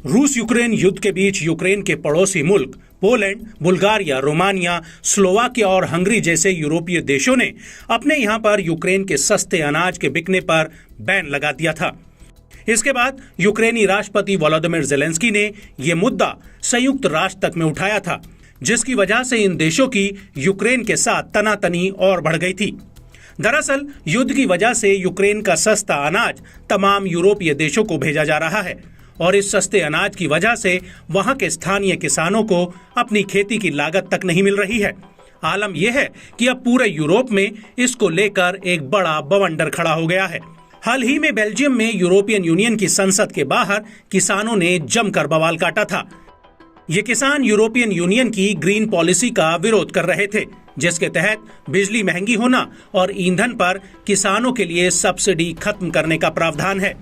रूस यूक्रेन युद्ध के बीच यूक्रेन के पड़ोसी मुल्क पोलैंड, बुल्गारिया, रोमानिया, स्लोवाकिया और हंगरी जैसे यूरोपीय देशों ने अपने यहां पर यूक्रेन के सस्ते अनाज के बिकने पर बैन लगा दिया था। इसके बाद यूक्रेनी राष्ट्रपति वोलोदिमीर ज़ेलेंस्की ने यह मुद्दा संयुक्त राष्ट्र तक में उठाया था, जिसकी वजह से इन देशों की यूक्रेन के साथ तनातनी और बढ़ गई थी। दरअसल युद्ध की वजह से यूक्रेन का सस्ता अनाज तमाम यूरोपीय देशों को भेजा जा रहा है और इस सस्ते अनाज की वजह से वहां के स्थानीय किसानों को अपनी खेती की लागत तक नहीं मिल रही है। आलम यह है कि अब पूरे यूरोप में इसको लेकर एक बड़ा बवंडर खड़ा हो गया है। हाल ही में बेल्जियम में यूरोपियन यूनियन की संसद के बाहर किसानों ने जमकर बवाल काटा था। ये किसान यूरोपियन यूनियन की ग्रीन पॉलिसी का विरोध कर रहे थे, जिसके तहत बिजली महंगी होना और ईंधन पर किसानों के लिए सब्सिडी खत्म करने का प्रावधान है।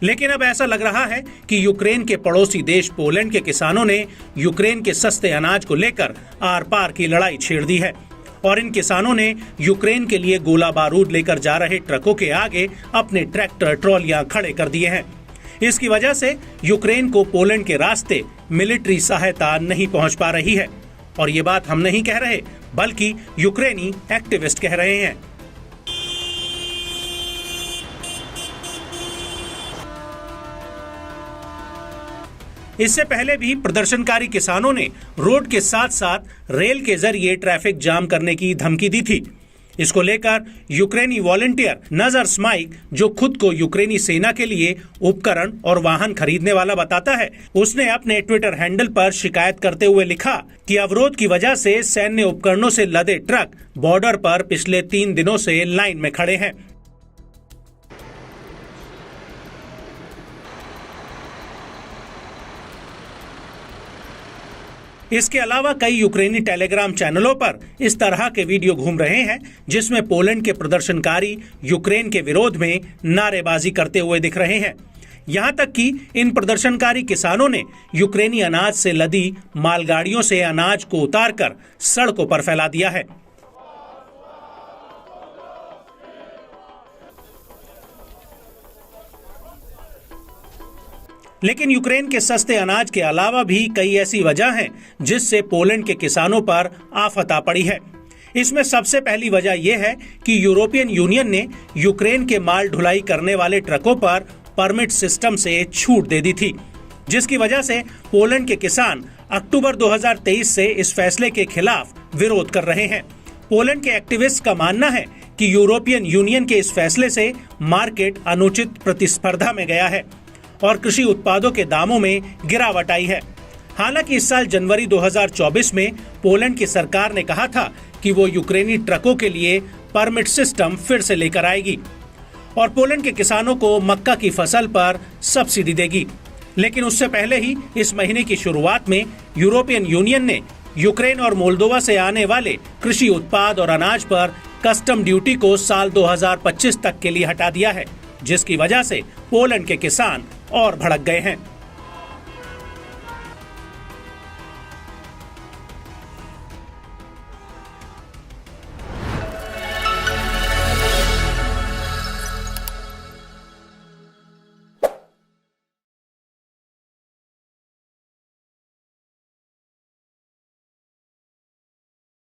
लेकिन अब ऐसा लग रहा है कि यूक्रेन के पड़ोसी देश पोलैंड के किसानों ने यूक्रेन के सस्ते अनाज को लेकर आर पार की लड़ाई छेड़ दी है और इन किसानों ने यूक्रेन के लिए गोला बारूद लेकर जा रहे ट्रकों के आगे अपने ट्रैक्टर ट्रॉलियां खड़े कर दिए हैं। इसकी वजह से यूक्रेन को पोलैंड के रास्ते मिलिट्री सहायता नहीं पहुंच पा रही है और ये बात हम नहीं कह रहे, बल्कि यूक्रेनी एक्टिविस्ट कह रहे हैं। इससे पहले भी प्रदर्शनकारी किसानों ने रोड के साथ साथ रेल के जरिए ट्रैफिक जाम करने की धमकी दी थी। इसको लेकर यूक्रेनी वॉलंटियर नजर स्माइक, जो खुद को यूक्रेनी सेना के लिए उपकरण और वाहन खरीदने वाला बताता है, उसने अपने ट्विटर हैंडल पर शिकायत करते हुए लिखा कि अवरोध की वजह से सैन्य उपकरणों से लदे ट्रक बॉर्डर पर पिछले 3 दिनों से लाइन में खड़े हैं। इसके अलावा कई यूक्रेनी टेलीग्राम चैनलों पर इस तरह के वीडियो घूम रहे हैं जिसमें पोलैंड के प्रदर्शनकारी यूक्रेन के विरोध में नारेबाजी करते हुए दिख रहे हैं। यहां तक कि इन प्रदर्शनकारी किसानों ने यूक्रेनी अनाज से लदी मालगाड़ियों से अनाज को उतारकर सड़कों पर फैला दिया है। लेकिन यूक्रेन के सस्ते अनाज के अलावा भी कई ऐसी वजह हैं जिससे पोलैंड के किसानों पर आफत आ पड़ी है। इसमें सबसे पहली वजह यह है कि यूरोपियन यूनियन ने यूक्रेन के माल ढुलाई करने वाले ट्रकों पर परमिट सिस्टम से छूट दे दी थी, जिसकी वजह से पोलैंड के किसान अक्टूबर 2023 से इस फैसले के खिलाफ विरोध कर रहे हैं। पोलैंड के एक्टिविस्ट का मानना है कि यूरोपियन यूनियन के इस फैसले से मार्केट अनुचित प्रतिस्पर्धा में गया है और कृषि उत्पादों के दामों में गिरावट आई है। हालांकि इस साल जनवरी 2024 में पोलैंड की सरकार ने कहा था कि वो यूक्रेनी ट्रकों के लिए परमिट सिस्टम फिर से लेकर आएगी और पोलैंड के किसानों को मक्का की फसल पर सब्सिडी देगी। लेकिन उससे पहले ही इस महीने की शुरुआत में यूरोपियन यूनियन ने यूक्रेन और मोल्दोवा से आने वाले कृषि उत्पाद और अनाज पर कस्टम ड्यूटी को साल 2025 तक के लिए हटा दिया है, जिसकी वजह से पोलैंड के किसान और भड़क गए हैं।